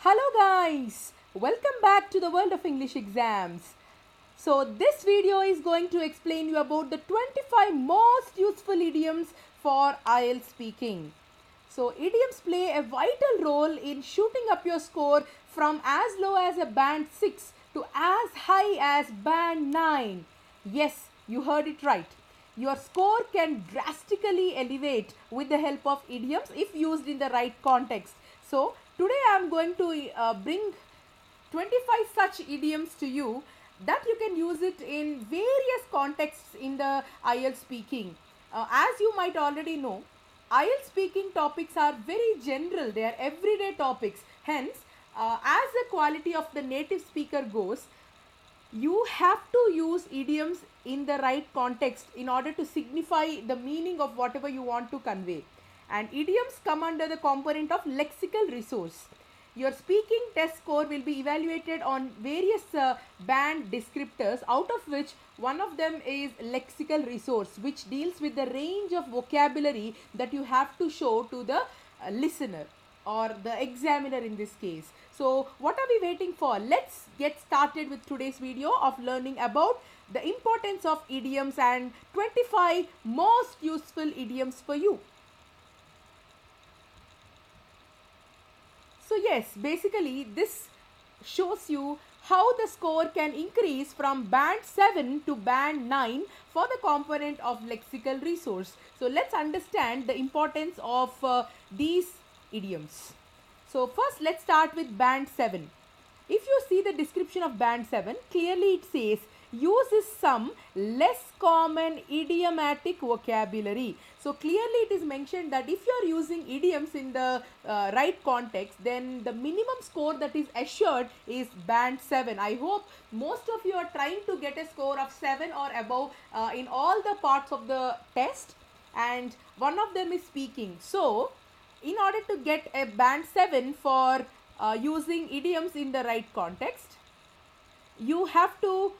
Hello guys, welcome back to the world of English exams. So this video is going to explain you about the 25 most useful idioms for IELTS speaking. So idioms play a vital role in shooting up your score from as low as a band 6 to as high as band 9. Yes, you heard it right. Your score can drastically elevate with the help of idioms if used in the right context. So today I am going to bring 25 such idioms to you that you can use it in various contexts in the IELTS speaking. As you might already know, IELTS speaking topics are very general, they are everyday topics. Hence, as the quality of the native speaker goes, you have to use idioms in the right context in order to signify the meaning of whatever you want to convey. And idioms come under the component of lexical resource. Your speaking test score will be evaluated on various band descriptors, out of which one of them is lexical resource, which deals with the range of vocabulary that you have to show to the listener or the examiner in this case. So what are we waiting for? Let's get started with today's video of learning about the importance of idioms and 25 most useful idioms for you. So yes, basically this shows you how the score can increase from band 7 to band 9 for the component of lexical resource. So let's understand the importance of these idioms. So first let's start with band 7. If you see the description of band 7, clearly it says uses some less common idiomatic vocabulary. So clearly it is mentioned that if you are using idioms in the right context, then the minimum score that is assured is band 7. I hope most of you are trying to get a score of 7 or above in all the parts of the test, and one of them is speaking. So in order to get a band 7 for using idioms in the right context, you have to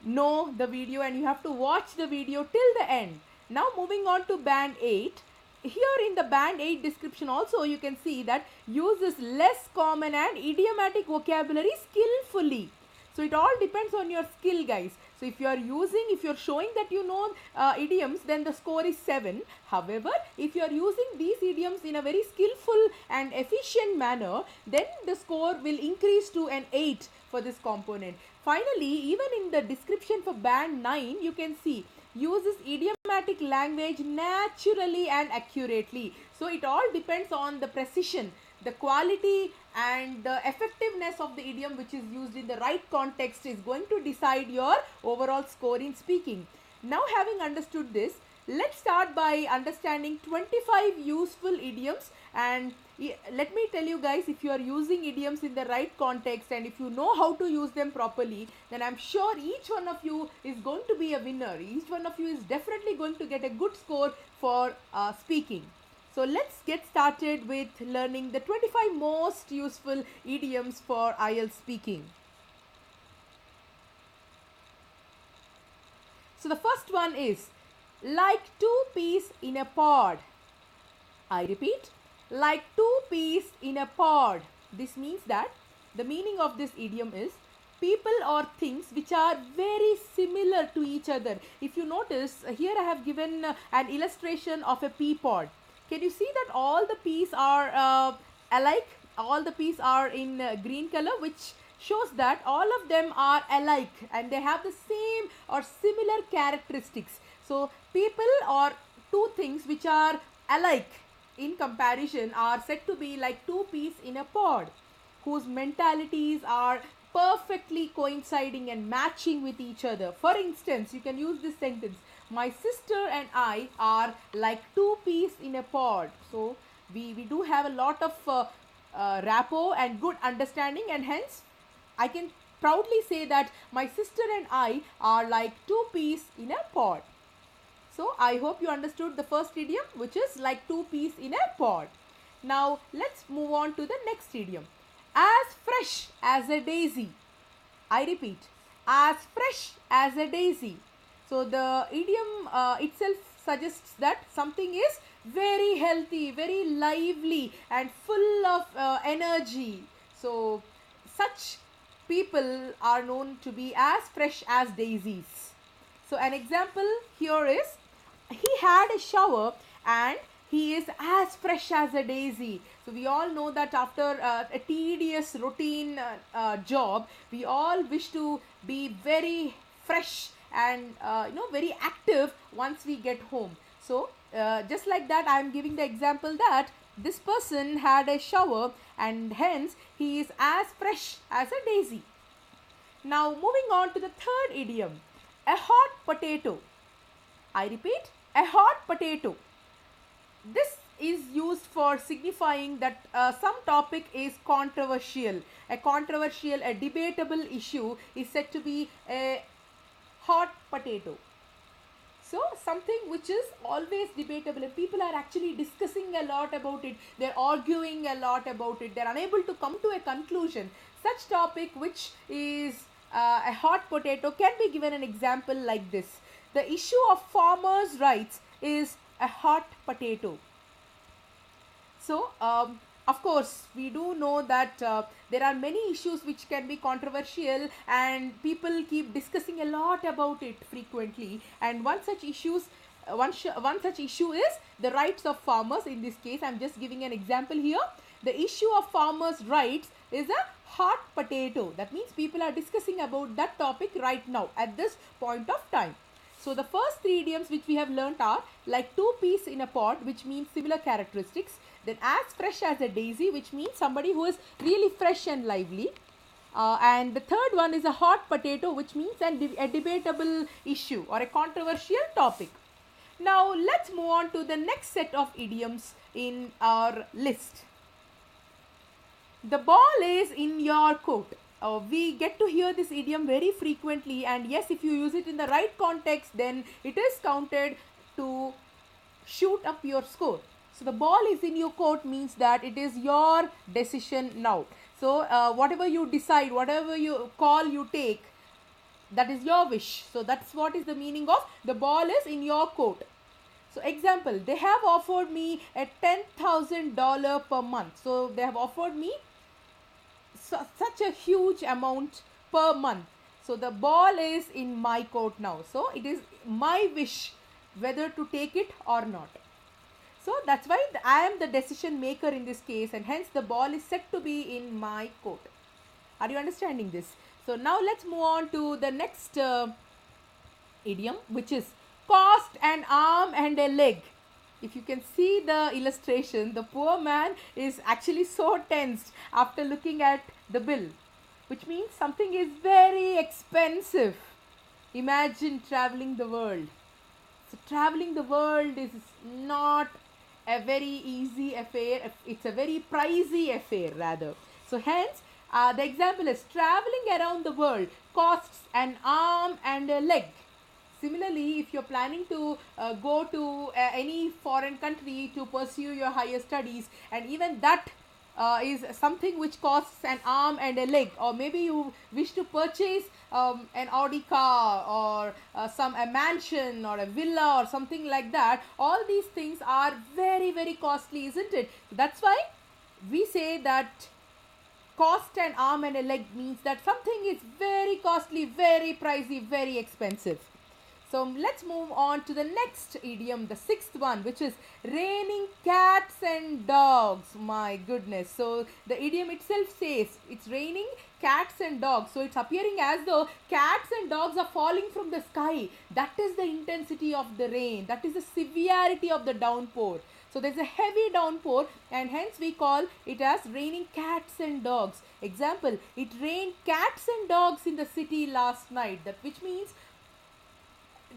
know the video and you have to watch the video till the end. Now moving on to band 8. Here in the band 8 description also you can see that uses less common and idiomatic vocabulary skillfully. So it all depends on your skill, guys. So if you are showing that you know idioms, then the score is 7. However, if you are using these idioms in a very skillful and efficient manner, then the score will increase to an 8 for this component. Finally, even in the description for band 9, you can see uses idiomatic language naturally and accurately. So it all depends on the precision, the quality and the effectiveness of the idiom which is used in the right context is going to decide your overall score in speaking. Now having understood this, let's start by understanding 25 useful idioms. And let me tell you guys, if you are using idioms in the right context and if you know how to use them properly, then I'm sure each one of you is going to be a winner. Each one of you is definitely going to get a good score for speaking. So let's get started with learning the 25 most useful idioms for IELTS speaking. So the first one is like two peas in a pod. I repeat, like two peas in a pod. This means that the meaning of this idiom is people or things which are very similar to each other. If you notice, here I have given an illustration of a pea pod. Can you see that all the peas are alike? All the peas are in green color, which shows that all of them are alike and they have the same or similar characteristics. So people or two things which are alike in comparison are said to be like two peas in a pod, whose mentalities are perfectly coinciding and matching with each other. For instance, you can use this sentence: my sister and I are like two peas in a pod. So we do have a lot of rapport and good understanding, and hence I can proudly say that my sister and I are like two peas in a pod. So I hope you understood the first idiom, which is like two peas in a pod. Now let's move on to the next idiom. As fresh as a daisy. I repeat, as fresh as a daisy. So the idiom itself suggests that something is very healthy, very lively and full of energy. So such people are known to be as fresh as daisies. So an example here is, he had a shower and he is as fresh as a daisy. So we all know that after a tedious routine job, we all wish to be very fresh and very active once we get home. So just like that, I am giving the example that this person had a shower and hence he is as fresh as a daisy. Now moving on to the third idiom, a hot potato. I repeat, a hot potato. This is used for signifying that some topic is controversial. A debatable issue is said to be a hot potato. So something which is always debatable, and people are actually discussing a lot about it, they're arguing a lot about it, they're unable to come to a conclusion. Such topic which is a hot potato can be given an example like this. The issue of farmers' rights is a hot potato. So of course we do know that there are many issues which can be controversial and people keep discussing a lot about it frequently, and one such issue is the rights of farmers. In this case I am just giving an example here. The issue of farmers' rights is a hot potato. That means people are discussing about that topic right now at this point of time. So the first three idioms which we have learnt are like two peas in a pod, which means similar characteristics. Then as fresh as a daisy, which means somebody who is really fresh and lively. And the third one is a hot potato, which means a debatable issue or a controversial topic. Now let's move on to the next set of idioms in our list. The ball is in your court. We get to hear this idiom very frequently, and yes, if you use it in the right context, then it is counted to shoot up your score. So the ball is in your court means that it is your decision now. So whatever you decide, whatever you call you take, that is your wish. So that's what is the meaning of the ball is in your court. So example, they have offered me a $10,000 per month. So they have offered me such a huge amount per month. So the ball is in my court now. So it is my wish whether to take it or not. So that's why I am the decision maker in this case, and hence the ball is said to be in my court. Are you understanding this? So now let's move on to the next idiom, which is cost an arm and a leg. If you can see the illustration, the poor man is actually so tensed after looking at the bill, which means something is very expensive. Imagine traveling the world. So traveling the world is not a very easy affair. It's a very pricey affair rather. So hence the example is traveling around the world costs an arm and a leg. Similarly, if you're planning to go to any foreign country to pursue your higher studies, and even that is something which costs an arm and a leg, or maybe you wish to purchase an Audi car or a mansion or a villa or something like that, all these things are very, very costly, isn't it? That's why we say that cost an arm and a leg means that something is very costly, very pricey, very expensive. So let's move on to the next idiom, the sixth one, which is raining cats and dogs. My goodness. So the idiom itself says it's raining cats and dogs. So it's appearing as though cats and dogs are falling from the sky. That is the intensity of the rain. That is the severity of the downpour. So there's a heavy downpour, and hence we call it as raining cats and dogs. Example, it rained cats and dogs in the city last night. That which means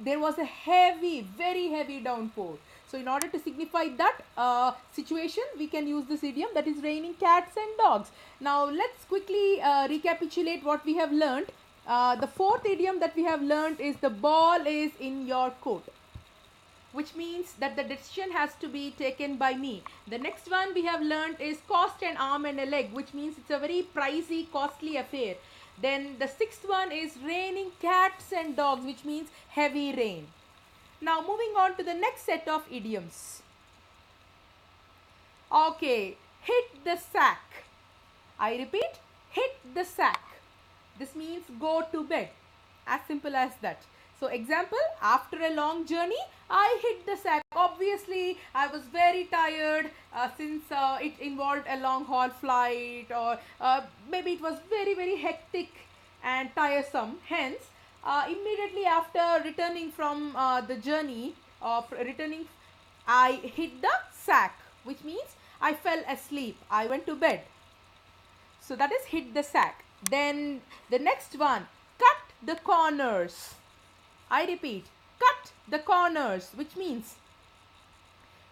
there was a heavy, very heavy downpour. So in order to signify that situation, we can use this idiom, that is raining cats and dogs. Now let's quickly recapitulate what we have learnt. The fourth idiom that we have learnt is the ball is in your court, which means that the decision has to be taken by me. The next one we have learnt is cost an arm and a leg, which means it's a very pricey, costly affair. Then the sixth one is raining cats and dogs, which means heavy rain. Now moving on to the next set of idioms. Okay, hit the sack. I repeat, hit the sack. This means go to bed. As simple as that. So example, after a long journey, I hit the sack. Obviously, I was very tired since it involved a long haul flight, or maybe it was very hectic and tiresome. Hence, immediately after returning from the journey of returning, I hit the sack, which means I fell asleep. I went to bed. So that is hit the sack. Then the next one, cut the corners. I repeat, cut the corners, which means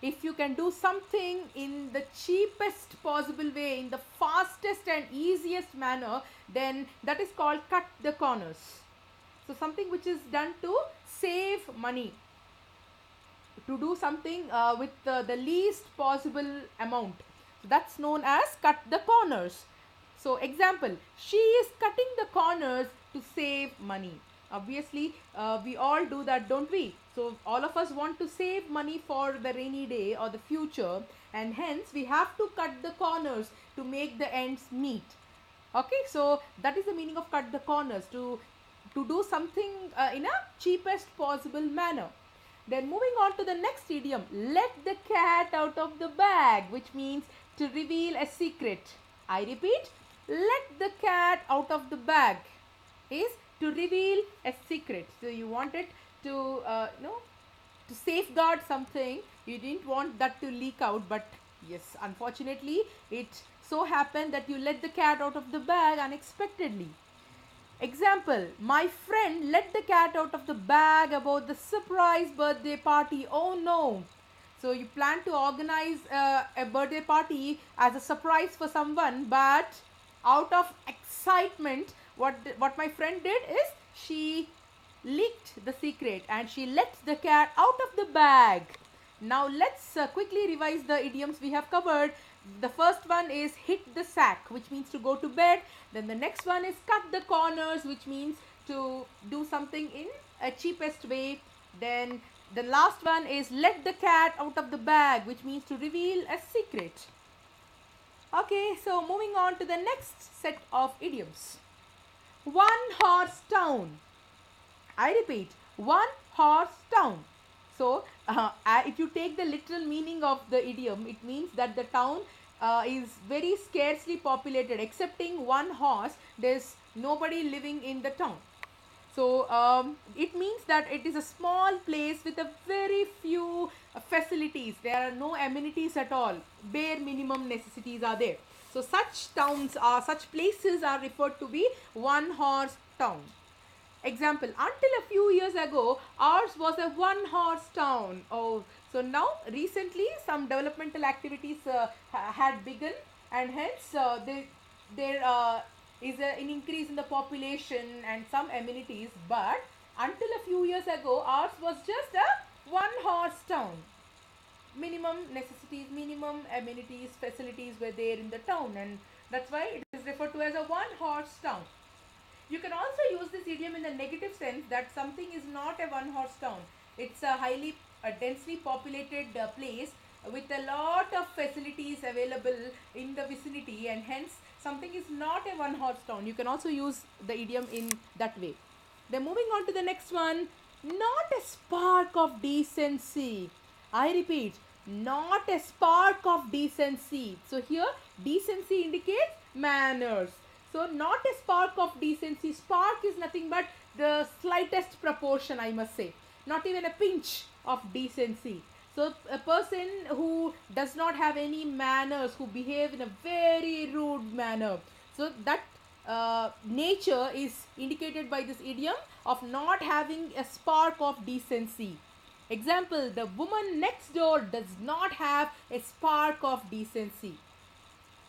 if you can do something in the cheapest possible way, in the fastest and easiest manner, then that is called cut the corners. So something which is done to save money, to do something with the least possible amount. That's known as cut the corners. So example, she is cutting the corners to save money. Obviously, we all do that, don't we? So all of us want to save money for the rainy day or the future, and hence we have to cut the corners to make the ends meet. Okay, so that is the meaning of cut the corners, to do something in a cheapest possible manner. Then moving on to the next idiom, let the cat out of the bag, which means to reveal a secret. I repeat, let the cat out of the bag is to reveal a secret. So you wanted to to safeguard something. You didn't want that to leak out, but yes, unfortunately it so happened that you let the cat out of the bag unexpectedly. Example, my friend let the cat out of the bag about the surprise birthday party. Oh no. So you plan to organize a birthday party as a surprise for someone, but out of excitement, what my friend did is she leaked the secret and she let the cat out of the bag. Now let's quickly revise the idioms we have covered. The first one is hit the sack, which means to go to bed. Then the next one is cut the corners, which means to do something in a cheapest way. Then the last one is let the cat out of the bag, which means to reveal a secret. Okay, so moving on to the next set of idioms. One horse town. I repeat, one horse town. So, if you take the literal meaning of the idiom, it means that the town is very scarcely populated. Excepting one horse, there's nobody living in the town. So, it means that it is a small place with a very few facilities. There are no amenities at all. Bare minimum necessities are there. So, such places are referred to be one horse town. Example, until a few years ago, ours was a one horse town. Oh, so now recently some developmental activities had begun, and hence there is an increase in the population and some amenities, but until a few years ago, ours was just a one horse town. Minimum necessities, minimum amenities, facilities were there in the town, and that's why it is referred to as a one horse town. You can also use this idiom in the negative sense that something is not a one horse town. It's a highly densely populated place with a lot of facilities available in the vicinity, and hence something is not a one horse town. You can also use the idiom in that way. Then moving on to the next one, not a spark of decency. I repeat, not a spark of decency. So here decency indicates manners. So not a spark of decency. Spark is nothing but the slightest proportion, I must say. Not even a pinch of decency. So a person who does not have any manners, who behave in a very rude manner. So that nature is indicated by this idiom of not having a spark of decency. Example, the woman next door does not have a spark of decency.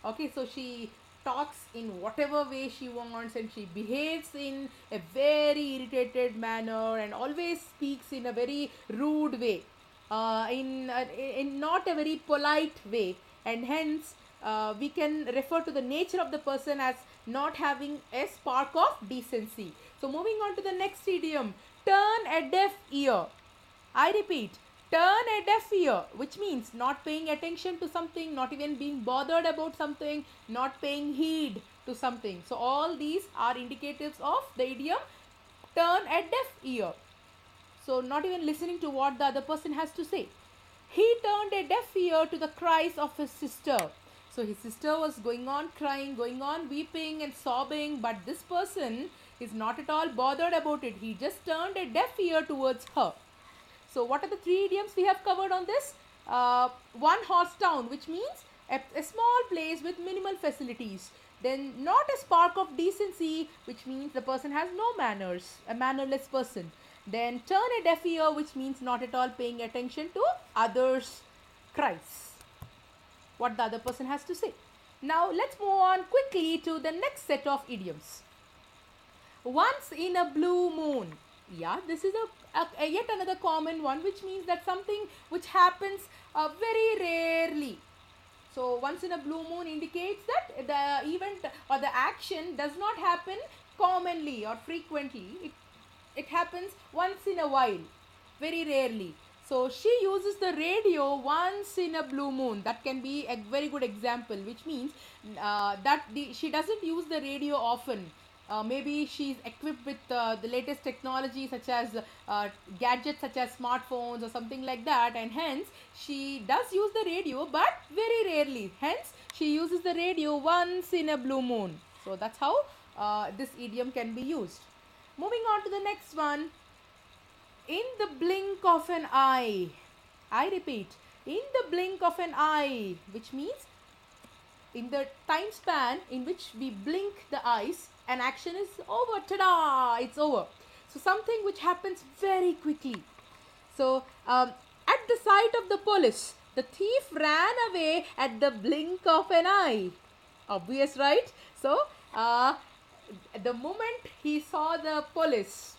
Okay, so she talks in whatever way she wants, and she behaves in a very irritated manner and always speaks in a very rude way, in not a very polite way, and hence we can refer to the nature of the person as not having a spark of decency. So moving on to the next idiom, turn a deaf ear. I repeat, turn a deaf ear, which means not paying attention to something, not even being bothered about something, not paying heed to something. So all these are indicatives of the idiom turn a deaf ear. So not even listening to what the other person has to say. He turned a deaf ear to the cries of his sister. So his sister was going on crying, going on weeping and sobbing, but this person is not at all bothered about it. He just turned a deaf ear towards her. So what are the three idioms we have covered on this? One horse town, which means a small place with minimal facilities. Then not a spark of decency, which means the person has no manners, a mannerless person. Then turn a deaf ear, which means not at all paying attention to others' cries, what the other person has to say. Now let's move on quickly to the next set of idioms. Once in a blue moon. Yeah, this is a yet another common one, which means that something which happens very rarely. So once in a blue moon indicates that the event or the action does not happen commonly or frequently. It happens once in a while, very rarely. So she uses the radio once in a blue moon. That can be a very good example, which means that she doesn't use the radio often. Maybe she's equipped with the latest technology such as gadgets such as smartphones or something like that, and hence she does use the radio but very rarely. Hence she uses the radio once in a blue moon. So that's how this idiom can be used. Moving on to the next one. In the blink of an eye. I repeat, in the blink of an eye, which means in the time span in which we blink the eyes, an action is over. Ta-da! It's over. So something which happens very quickly. So at the sight of the police, the thief ran away at the blink of an eye. Obvious, right? So the moment he saw the police,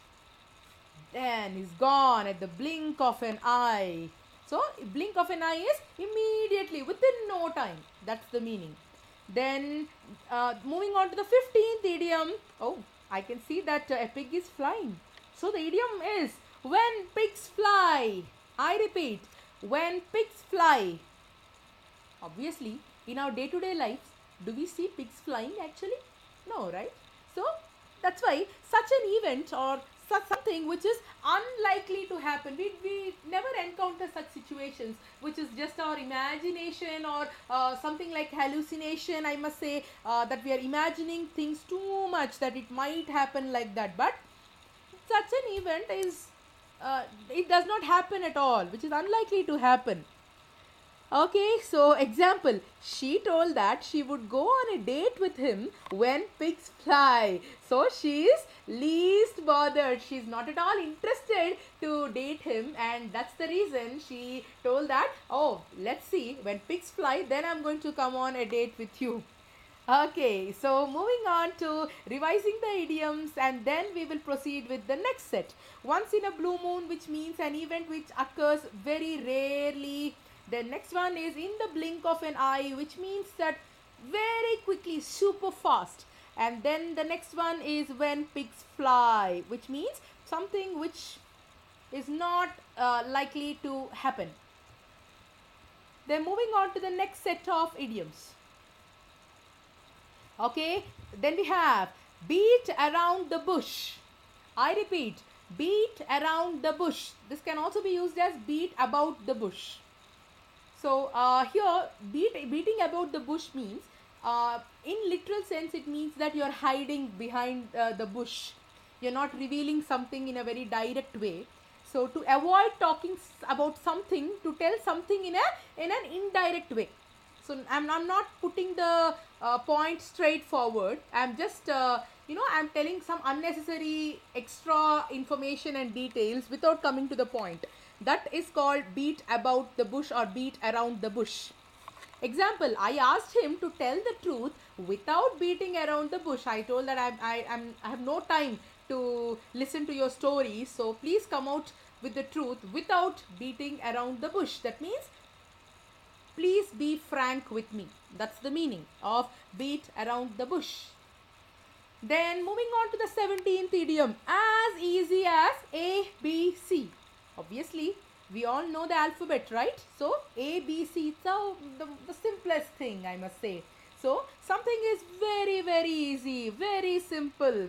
then he's gone at the blink of an eye. So blink of an eye is immediately, within no time. That's the meaning. Then moving on to the 15th idiom. Oh, I can see that a pig is flying. So the idiom is when pigs fly. I repeat, when pigs fly. Obviously, in our day-to-day lives, do we see pigs flying actually? No, right? So that's why such an event or something which is unlikely to happen. We never encounter such situations, which is just our imagination or something like hallucination, I must say, that we are imagining things too much that it might happen like that. But such an event is, it does not happen at all, which is unlikely to happen. Okay, so example, she told that she would go on a date with him when pigs fly. So she is least bothered. She's not at all interested to date him, and that's the reason she told that, oh, let's see, when pigs fly, then I'm going to come on a date with you. Okay, so moving on to revising the idioms, and then we will proceed with the next set. Once in a blue moon, which means an event which occurs very rarely. The next one is in the blink of an eye, which means that very quickly, super fast. And then the next one is when pigs fly, which means something which is not likely to happen. Then moving on to the next set of idioms. Okay, then we have beat around the bush. I repeat, beat around the bush. This can also be used as beat about the bush. So here beating about the bush means, in literal sense, it means that you are hiding behind the bush. You are not revealing something in a very direct way. So to avoid talking about something, to tell something in an indirect way. So I'm not putting the point straight forward. I'm just I'm telling some unnecessary extra information and details without coming to the point. That is called beat about the bush or beat around the bush. Example, I asked him to tell the truth without beating around the bush. I told that I have no time to listen to your stories, so please come out with the truth without beating around the bush. That means please be frank with me. That's the meaning of beat around the bush. Then moving on to the 17th idiom, as easy as A, B, C. Obviously, We all know the alphabet, right? So A, B, C, it's the simplest thing, I must say. So something is very, very easy, very simple.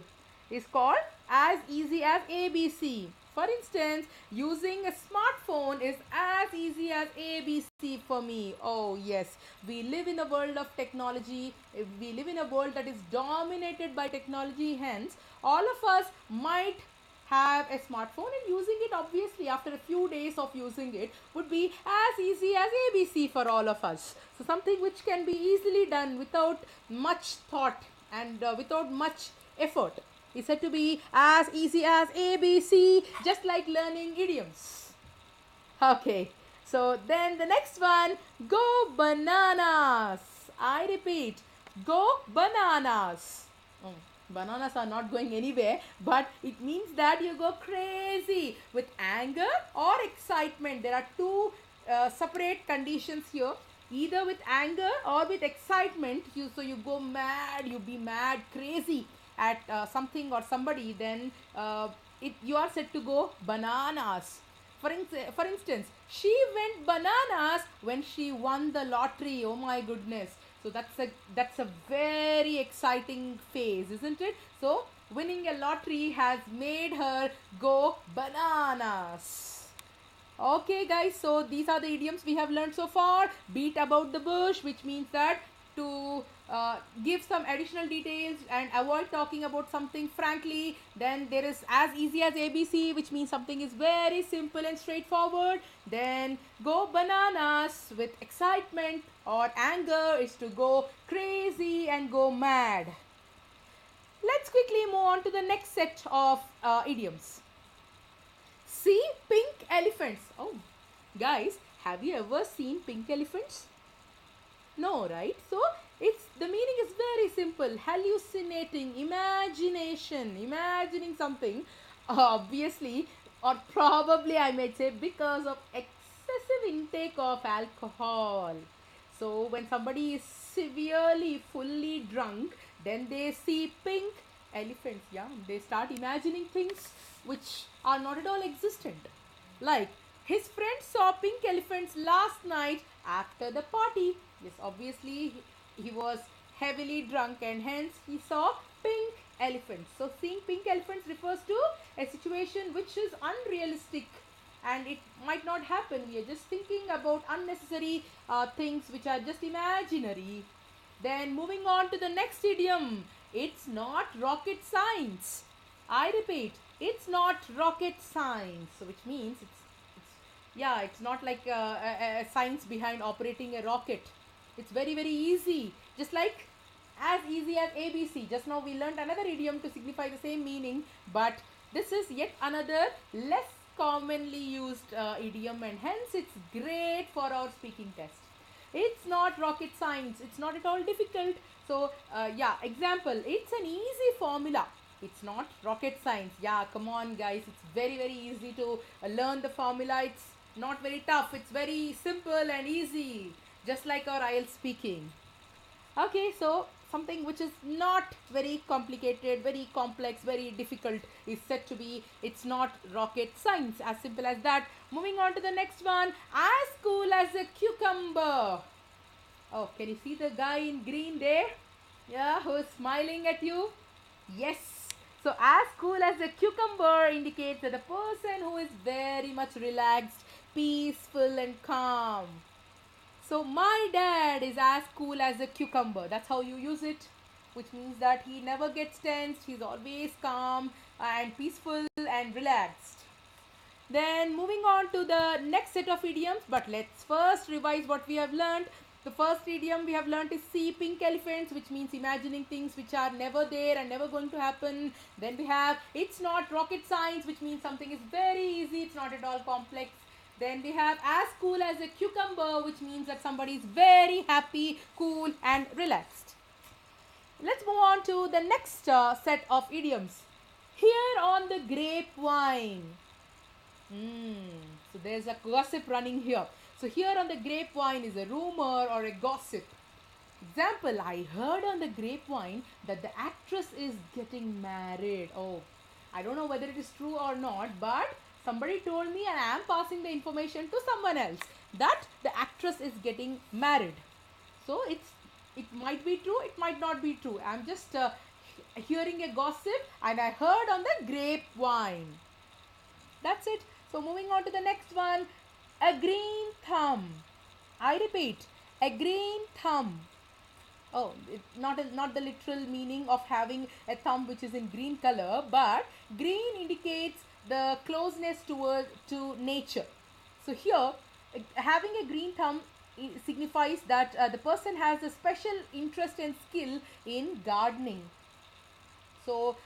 Is called as easy as ABC. For instance, using a smartphone is as easy as ABC for me. Oh, yes, we live in a world of technology. We live in a world that is dominated by technology. Hence, all of us might have a smartphone, and using it obviously after a few days of using it would be as easy as ABC for all of us. So something which can be easily done without much thought and without much effort is said to be as easy as ABC, just like learning idioms. Okay, so then the next one, go bananas. I repeat, go bananas. Bananas are not going anywhere, but it means that you go crazy with anger or excitement. There are two separate conditions here. Either with anger or with excitement, you go mad, you be mad, crazy at something or somebody. Then you are said to go bananas. For instance, she went bananas when she won the lottery. Oh my goodness. So that's a very exciting phase, isn't it? So winning a lottery has made her go bananas. Okay, guys, so these are the idioms we have learned so far. Beat about the bush, which means that to give some additional details and avoid talking about something frankly. Then there is as easy as ABC, which means something is very simple and straightforward. Then go bananas with excitement or anger is to go crazy and go mad. Let's quickly move on to the next set of idioms. See pink elephants. Oh, guys, have you ever seen pink elephants? No, right? So it's the meaning is very simple. Hallucinating, imagination, imagining something. Obviously, or probably I might say because of excessive intake of alcohol. So when somebody is severely, fully drunk, then they see pink elephants. Yeah, they start imagining things which are not at all existent. Like his friend saw pink elephants last night after the party. Yes, obviously he was heavily drunk and hence he saw pink elephants. So seeing pink elephants refers to a situation which is unrealistic and it might not happen. We are just thinking about unnecessary things which are just imaginary. Then moving on to the next idiom. It's not rocket science. I repeat, it's not rocket science. So which means it's not like a science behind operating a rocket. It's very, very easy. Just like as easy as ABC. Just now we learned another idiom to signify the same meaning, but this is yet another less commonly used idiom and hence it's great for our speaking test. It's not rocket science. It's not at all difficult. So, example, it's an easy formula. It's not rocket science. Yeah, come on, guys. It's very, very easy to learn the formula. It's not very tough. It's very simple and easy, just like our IELTS speaking. Okay, so something which is not very complicated, very complex, very difficult is said to be it's not rocket science. As simple as that. Moving on to the next one. As cool as a cucumber. Oh, can you see the guy in green there? Yeah, who's smiling at you? Yes. So as cool as a cucumber indicates that a person who is very much relaxed, peaceful and calm. So my dad is as cool as a cucumber. That's how you use it, which means that he never gets tensed. He's always calm and peaceful and relaxed. Then moving on to the next set of idioms, but let's first revise what we have learned. The first idiom we have learned is see pink elephants, which means imagining things which are never there and never going to happen. Then we have it's not rocket science, which means something is very easy, it's not at all complex. Then we have as cool as a cucumber, which means that somebody is very happy, cool and relaxed. Let's move on to the next set of idioms. Hear on the grapevine. So there's a gossip running here. So here on the grapevine is a rumor or a gossip. Example, I heard on the grapevine that the actress is getting married. Oh, I don't know whether it is true or not, but Somebody told me and I am passing the information to someone else that the actress is getting married. So it might be true, it might not be true. I'm just hearing a gossip and I heard on the grapevine. That's it. So moving on to the next one. A green thumb. I repeat, a green thumb. Oh, not the literal meaning of having a thumb which is in green color, but green indicates the closeness to nature. So here, having a green thumb signifies that the person has a special interest and skill in gardening. So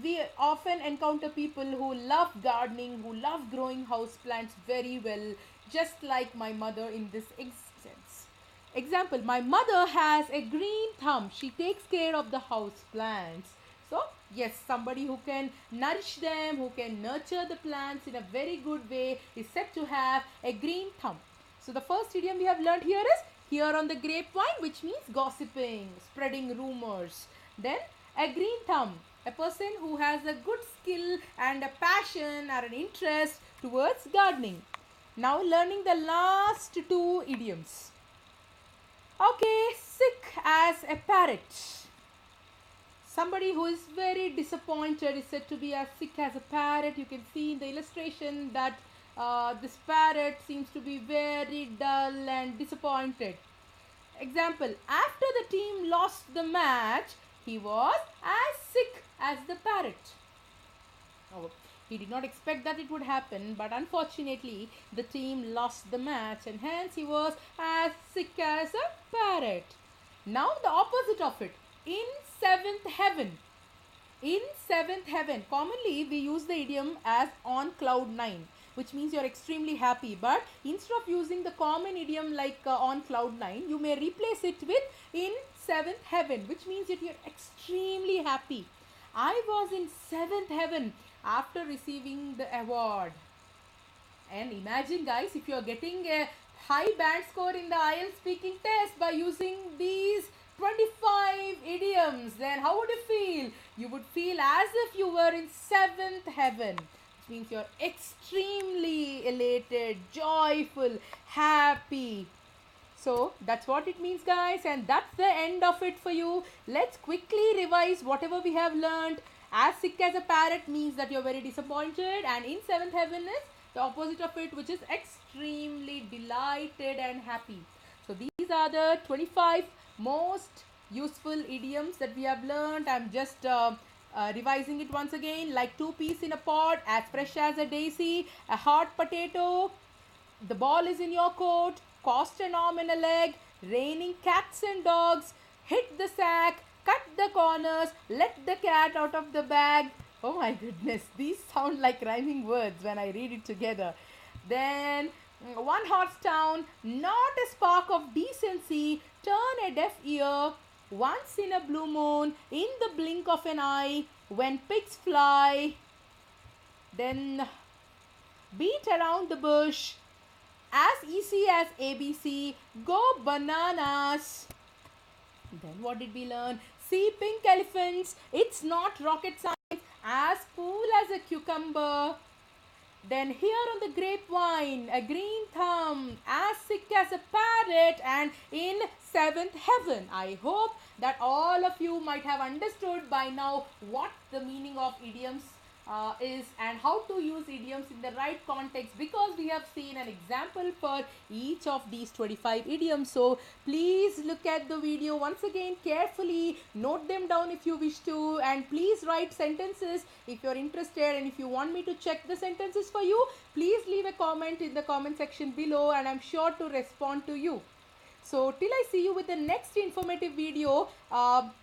we often encounter people who love gardening, who love growing house plants very well, just like my mother in this instance. Example, my mother has a green thumb. She takes care of the house plants. So yes, somebody who can nourish them, who can nurture the plants in a very good way is said to have a green thumb. So the first idiom we have learned here is hear on the grapevine, which means gossiping, spreading rumors. Then a green thumb, a person who has a good skill and a passion or an interest towards gardening. Now learning the last two idioms. Okay, sick as a parrot. Somebody who is very disappointed is said to be as sick as a parrot. You can see in the illustration that this parrot seems to be very dull and disappointed. Example, after the team lost the match, he was as sick as the parrot. Oh, he did not expect that it would happen, but unfortunately the team lost the match and hence he was as sick as a parrot. Now the opposite of it, in seventh heaven. In seventh heaven, commonly we use the idiom as on cloud 9, which means you're extremely happy, but instead of using the common idiom like on cloud 9, you may replace it with in seventh heaven, which means that you're extremely happy. I was in seventh heaven after receiving the award. And imagine guys, if you're getting a high band score in the IELTS speaking test by using these 25 idioms, then how would you feel? You would feel as if you were in seventh heaven, which means you're extremely elated, joyful, happy. So that's what it means guys, and that's the end of it for you. Let's quickly revise whatever we have learned. As sick as a parrot means that you're very disappointed, and in seventh heaven is the opposite of it, which is extremely delighted and happy. So these are the 25 most useful idioms that we have learned. I'm just revising it once again. Like two peas in a pod, as fresh as a daisy, a hot potato, the ball is in your court, cost an arm and a leg, raining cats and dogs, hit the sack, cut the corners, let the cat out of the bag. Oh my goodness, these sound like rhyming words when I read it together. Then one horse town, not a spark of decency, turn a deaf ear, once in a blue moon, in the blink of an eye, when pigs fly. Then beat around the bush, as easy as ABC, go bananas. Then what did we learn? See pink elephants, it's not rocket science, as cool as a cucumber. Then hear on the grapevine, a green thumb, as sick as a parrot, and in seventh heaven. I hope that all of you might have understood by now what the meaning of idioms is and how to use idioms in the right context, because we have seen an example for each of these 25 idioms. So please look at the video once again carefully, note them down if you wish to, and please write sentences if you're interested, and if you want me to check the sentences for you, please leave a comment in the comment section below and I'm sure to respond to you. So till I see you with the next informative video,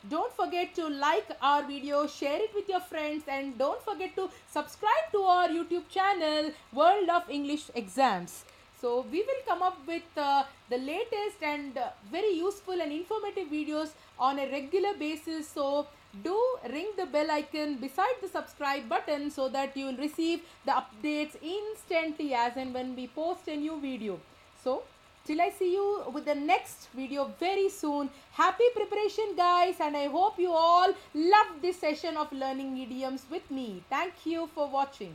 don't forget to like our video, share it with your friends, and don't forget to subscribe to our YouTube channel, World of English Exams. So we will come up with the latest and very useful and informative videos on a regular basis. So do ring the bell icon beside the subscribe button so that you will receive the updates instantly as and when we post a new video. So till I see you with the next video very soon. Happy preparation guys, and I hope you all loved this session of learning idioms with me. Thank you for watching.